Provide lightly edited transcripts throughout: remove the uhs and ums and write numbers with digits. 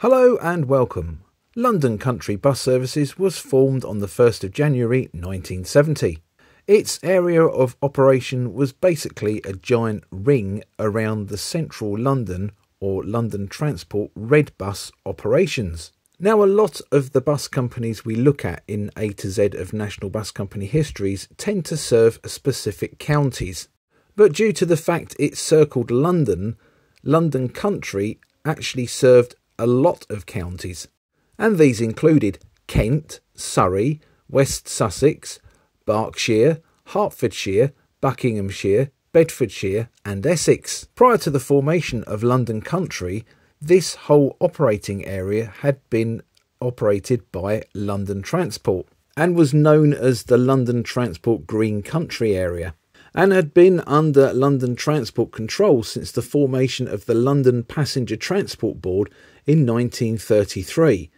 Hello and welcome. London Country Bus Services was formed on the 1st of January 1970. Its area of operation was basically a giant ring around the central London or London Transport Red Bus operations. Now, a lot of the bus companies we look at in A to Z of National Bus Company histories tend to serve specific counties. But due to the fact it circled London, London Country actually served a lot of counties, and these included Kent, Surrey, West Sussex, Berkshire, Hertfordshire, Buckinghamshire, Bedfordshire and Essex. Prior to the formation of London Country, this whole operating area had been operated by London Transport and was known as the London Transport Green Country area, and had been under London Transport control since the formation of the London Passenger Transport Board in 1933.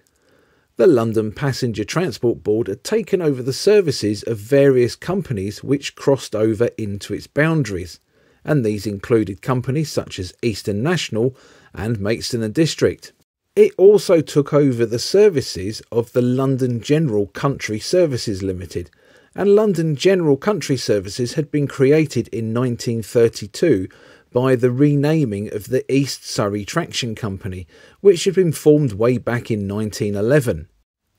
The London Passenger Transport Board had taken over the services of various companies which crossed over into its boundaries, and these included companies such as Eastern National and Maidstone and District. It also took over the services of the London General Country Services Limited, and London General Country Services had been created in 1932 by the renaming of the East Surrey Traction Company, which had been formed way back in 1911.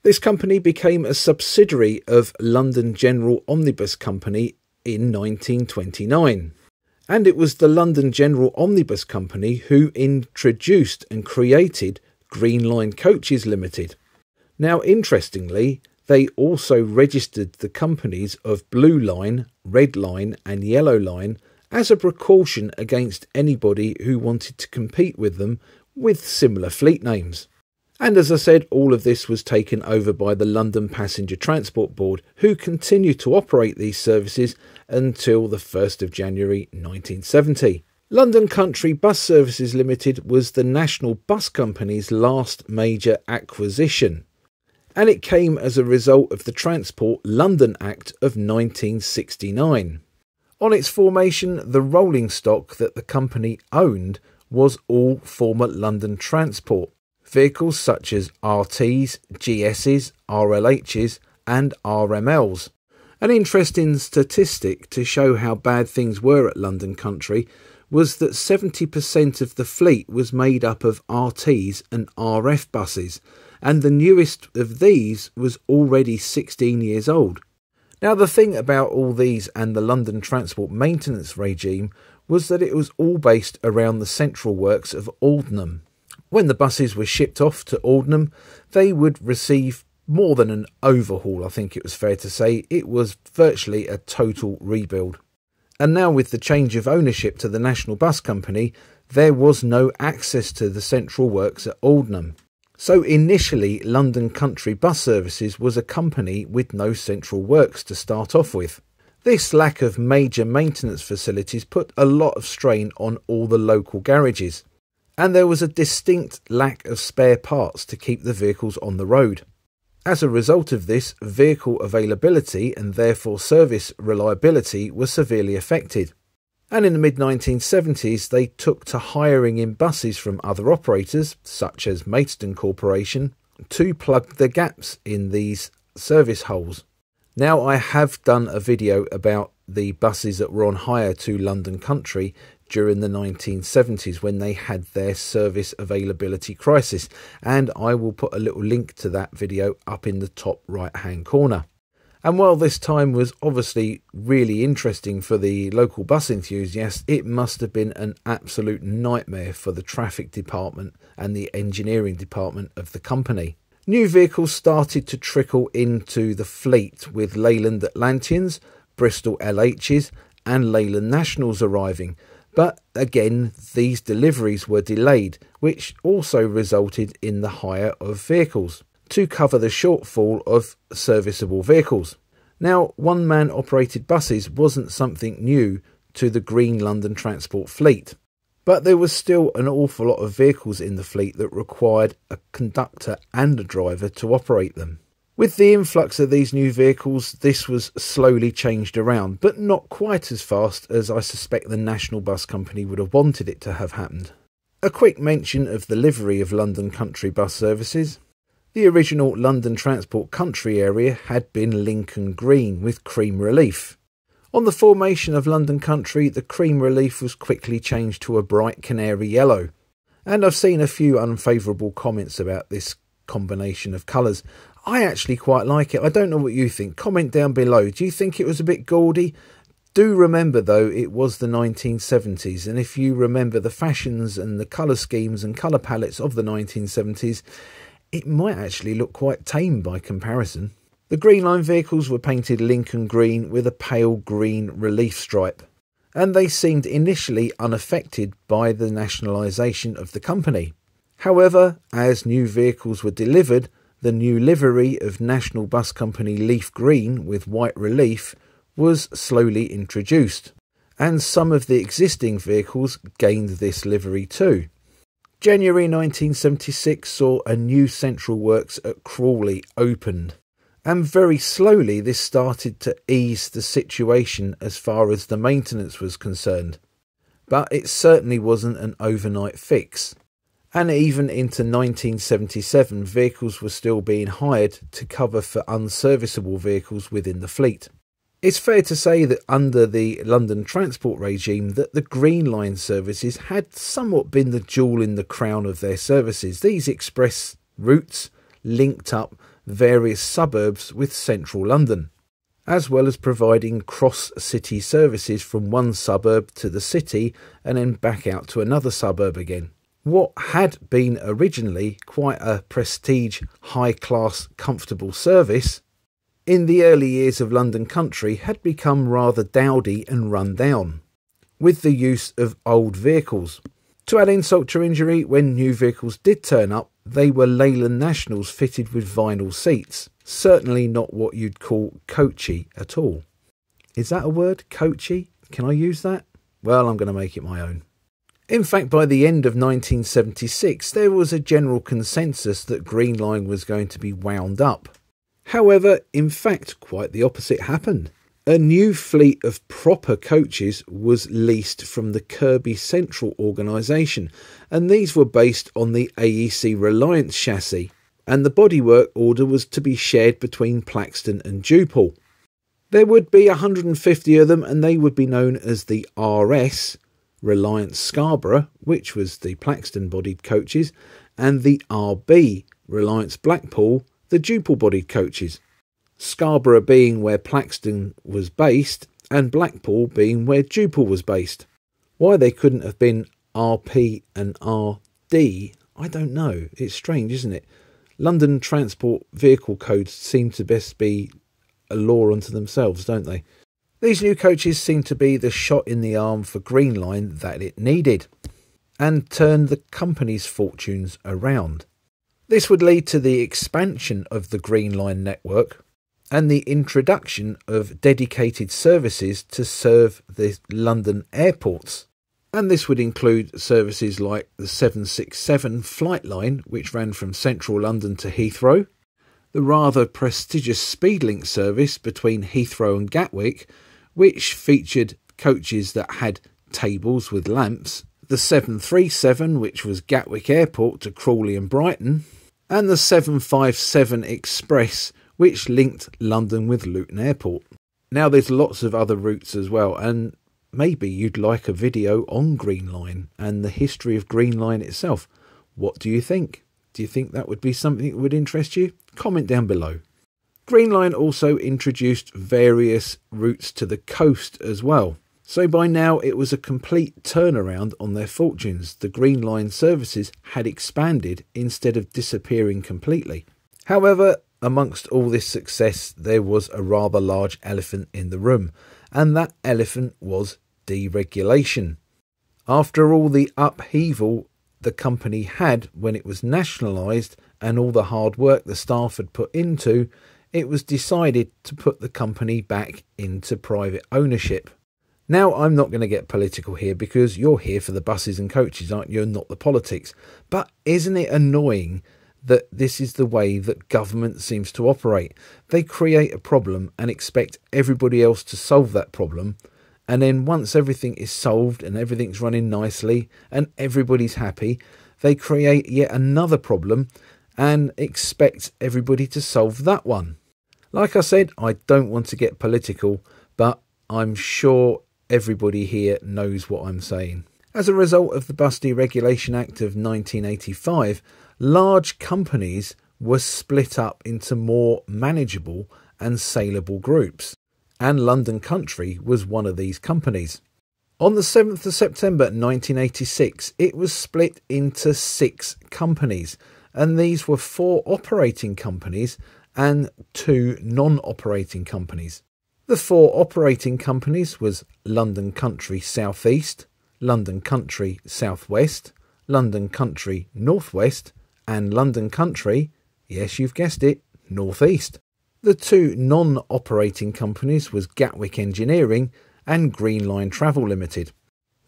This company became a subsidiary of London General Omnibus Company in 1929. And it was the London General Omnibus Company who introduced and created Greenline Coaches Limited. Now, interestingly, they also registered the companies of Blue Line, Red Line and Yellow Line as a precaution against anybody who wanted to compete with them with similar fleet names. And as I said, all of this was taken over by the London Passenger Transport Board, who continued to operate these services until the 1st of January 1970. London Country Bus Services Limited was the National Bus Company's last major acquisition, and it came as a result of the Transport London Act of 1969. On its formation, the rolling stock that the company owned was all former London Transport. Vehicles such as RTs, GSs, RLHs and RMLs. An interesting statistic to show how bad things were at London Country was that 70% of the fleet was made up of RTs and RF buses, and the newest of these was already 16 years old. Now, the thing about all these and the London Transport maintenance regime was that it was all based around the central works of Aldenham. When the buses were shipped off to Aldenham, they would receive more than an overhaul, I think it was fair to say. It was virtually a total rebuild. And now, with the change of ownership to the National Bus Company, there was no access to the central works at Aldenham. So initially, London Country Bus Services was a company with no central works to start off with. This lack of major maintenance facilities put a lot of strain on all the local garages, and there was a distinct lack of spare parts to keep the vehicles on the road. As a result of this, vehicle availability and therefore service reliability were severely affected. And in the mid-1970s, they took to hiring in buses from other operators, such as Maidstone Corporation, to plug the gaps in these service holes. Now, I have done a video about the buses that were on hire to London Country during the 1970s when they had their service availability crisis, and I will put a little link to that video up in the top right hand corner. And while this time was obviously really interesting for the local bus enthusiasts, it must have been an absolute nightmare for the traffic department and the engineering department of the company. New vehicles started to trickle into the fleet, with Leyland Atlanteans, Bristol LHs and Leyland Nationals arriving. But again, these deliveries were delayed, which also resulted in the hire of vehicles to cover the shortfall of serviceable vehicles. Now, one-man operated buses wasn't something new to the Green London Transport fleet, but there was still an awful lot of vehicles in the fleet that required a conductor and a driver to operate them. With the influx of these new vehicles, this was slowly changed around, but not quite as fast as I suspect the National Bus Company would have wanted it to have happened. A quick mention of the livery of London Country bus services. The original London Transport Country area had been Lincoln Green with cream relief. On the formation of London Country, the cream relief was quickly changed to a bright canary yellow. And I've seen a few unfavourable comments about this combination of colours. I actually quite like it. I don't know what you think. Comment down below. Do you think it was a bit gaudy? Do remember, though, it was the 1970s, and if you remember the fashions and the colour schemes and colour palettes of the 1970s, it might actually look quite tame by comparison. The Greenline vehicles were painted Lincoln Green with a pale green relief stripe, and they seemed initially unaffected by the nationalisation of the company. However, as new vehicles were delivered, the new livery of National Bus Company Leaf Green with white relief was slowly introduced, and some of the existing vehicles gained this livery too. January 1976 saw a new central works at Crawley opened, and very slowly this started to ease the situation as far as the maintenance was concerned. But it certainly wasn't an overnight fix, and even into 1977 vehicles were still being hired to cover for unserviceable vehicles within the fleet. It's fair to say that under the London Transport regime that the Greenline services had somewhat been the jewel in the crown of their services. These express routes linked up various suburbs with central London, as well as providing cross-city services from one suburb to the city and then back out to another suburb again. What had been originally quite a prestige, high-class, comfortable service, in the early years of London Country had become rather dowdy and run down, with the use of old vehicles. To add insult to injury, when new vehicles did turn up, they were Leyland Nationals fitted with vinyl seats. Certainly not what you'd call coachy at all. Is that a word? Coachy? Can I use that? Well, I'm going to make it my own. In fact, by the end of 1976, there was a general consensus that Greenline was going to be wound up. However, in fact, quite the opposite happened. A new fleet of proper coaches was leased from the Kirby Central organisation, and these were based on the AEC Reliance chassis, and the bodywork order was to be shared between Plaxton and Dupal. There would be 150 of them, and they would be known as the RS, Reliance Scarborough, which was the Plaxton-bodied coaches, and the RB, Reliance Blackpool, the Dupal-bodied coaches. Scarborough being where Plaxton was based, and Blackpool being where Dupal was based. Why they couldn't have been RP and RD, I don't know. It's strange, isn't it? London Transport Vehicle Codes seem to best be a law unto themselves, don't they? These new coaches seem to be the shot in the arm for Greenline that it needed, and turned the company's fortunes around. This would lead to the expansion of the Greenline network and the introduction of dedicated services to serve the London airports. And this would include services like the 767 flight line, which ran from central London to Heathrow, the rather prestigious Speedlink service between Heathrow and Gatwick, which featured coaches that had tables with lamps, the 737, which was Gatwick Airport to Crawley and Brighton, and the 757 Express, which linked London with Luton Airport. Now there's lots of other routes as well, and maybe you'd like a video on Greenline and the history of Greenline itself. What do you think? Do you think that would be something that would interest you? Comment down below. Greenline also introduced various routes to the coast as well. So by now it was a complete turnaround on their fortunes. The Greenline services had expanded instead of disappearing completely. However, amongst all this success, there was a rather large elephant in the room, and that elephant was deregulation. After all the upheaval the company had when it was nationalised and all the hard work the staff had put into, it was decided to put the company back into private ownership. Now, I'm not going to get political here because you're here for the buses and coaches, aren't you, and not the politics. But isn't it annoying that this is the way that government seems to operate? They create a problem and expect everybody else to solve that problem, And then once everything is solved and everything's running nicely and everybody's happy, they create yet another problem and expect everybody to solve that one. Like I said, I don't want to get political, but I'm sure everybody here knows what I'm saying. As a result of the Bus Deregulation Act of 1985, large companies were split up into more manageable and saleable groups, and London Country was one of these companies. On the 7th of September 1986, it was split into 6 companies, and these were 4 operating companies and 2 non-operating companies. The 4 operating companies was London Country South East, London Country South West, London Country North West, and London Country, yes you've guessed it, North East. The 2 non-operating companies was Gatwick Engineering and Greenline Travel Limited.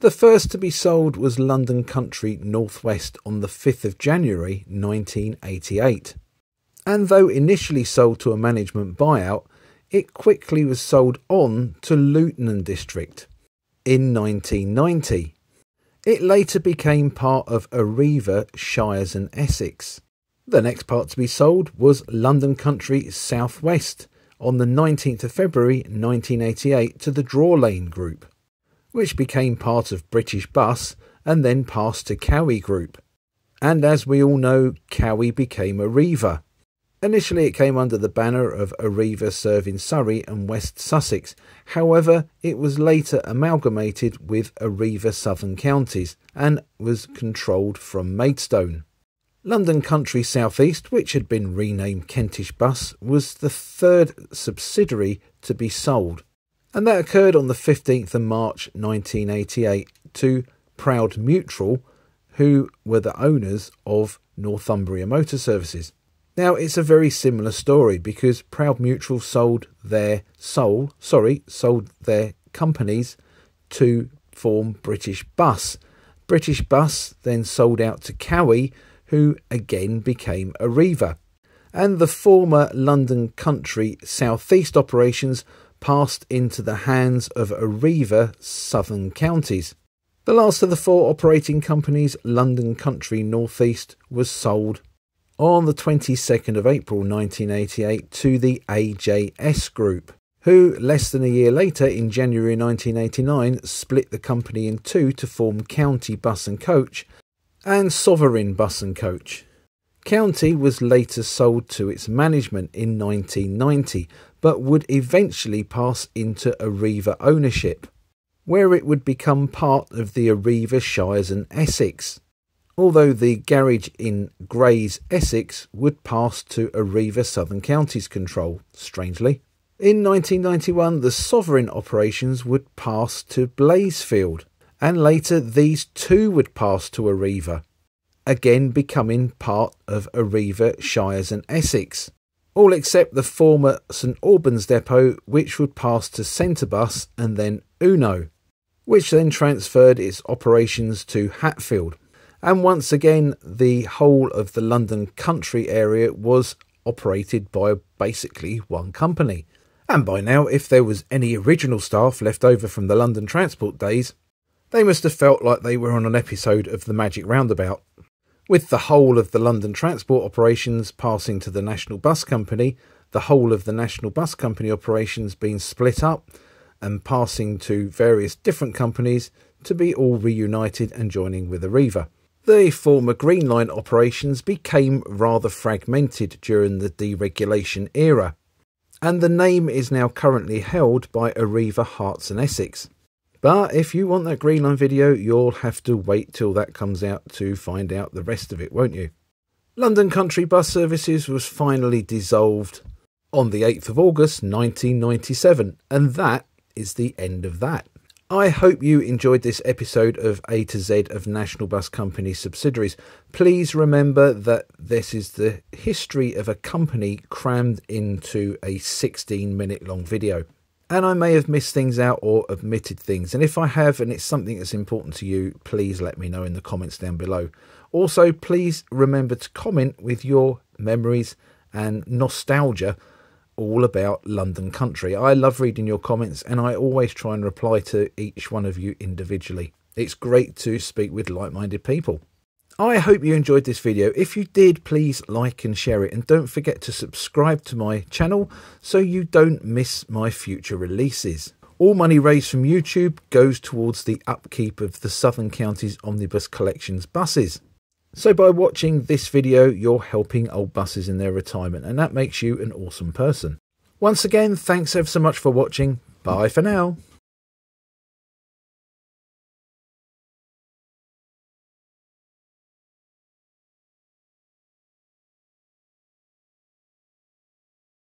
The first to be sold was London Country North West on the 5th of January 1988. And though initially sold to a management buyout, it quickly was sold on to Luton District in 1990. It later became part of Hertfordshire, Shires and Essex. The next part to be sold was London Country South West on the 19th of February 1988 to the Draw Lane Group, which became part of British Bus and then passed to Cowie Group. And as we all know, Cowie became Arriva. Initially it came under the banner of Arriva serving Surrey and West Sussex. However, it was later amalgamated with Arriva Southern Counties and was controlled from Maidstone. London Country South East, which had been renamed Kentish Bus, was the 3rd subsidiary to be sold, and that occurred on the 15th of March 1988 to Proud Mutual, who were the owners of Northumbria Motor Services. Now, it's a very similar story because Proud Mutual sold their companies to form British Bus. British Bus then sold out to Cowie, who again became Arriva. And the former London Country South East operations passed into the hands of Arriva Southern Counties. The last of the 4 operating companies, London Country North East, was sold on the 22nd of April 1988 to the AJS Group, who less than a year later in January 1989 split the company in 2 to form County Bus and Coach and Sovereign Bus and Coach. County was later sold to its management in 1990, but would eventually pass into Arriva ownership, where it would become part of the Arriva Shires and Essex, although the garage in Grays, Essex, would pass to Arriva Southern Counties control, strangely. In 1991, the Sovereign operations would pass to Blazefield, and later these too would pass to Arriva, again becoming part of Arriva Shires and Essex, all except the former St Albans depot, which would pass to Centrebus and then Uno, which then transferred its operations to Hatfield. And once again, the whole of the London Country area was operated by basically one company. And by now, if there was any original staff left over from the London Transport days, they must have felt like they were on an episode of The Magic Roundabout. With the whole of the London Transport operations passing to the National Bus Company, the whole of the National Bus Company operations being split up and passing to various different companies to be all reunited and joining with Arriva. The former Greenline operations became rather fragmented during the deregulation era, and the name is now currently held by Arriva Herts and Essex. But if you want that Greenline video, you'll have to wait till that comes out to find out the rest of it, won't you? London Country Bus Services was finally dissolved on the 8th of August 1997, and that is the end of that. I hope you enjoyed this episode of A to Z of National Bus Company subsidiaries. Please remember that this is the history of a company crammed into a 16-minute long video. And I may have missed things out or omitted things. And if I have, and it's something that's important to you, please let me know in the comments down below. Also, please remember to comment with your memories and nostalgia all about London Country. I love reading your comments and I always try and reply to each one of you individually. It's great to speak with like-minded people. I hope you enjoyed this video. If you did, please like and share it, and don't forget to subscribe to my channel so you don't miss my future releases. All money raised from YouTube goes towards the upkeep of the Southern Counties Omnibus Collections buses. So by watching this video, you're helping old buses in their retirement, and that makes you an awesome person. Once again, thanks ever so much for watching. Bye for now.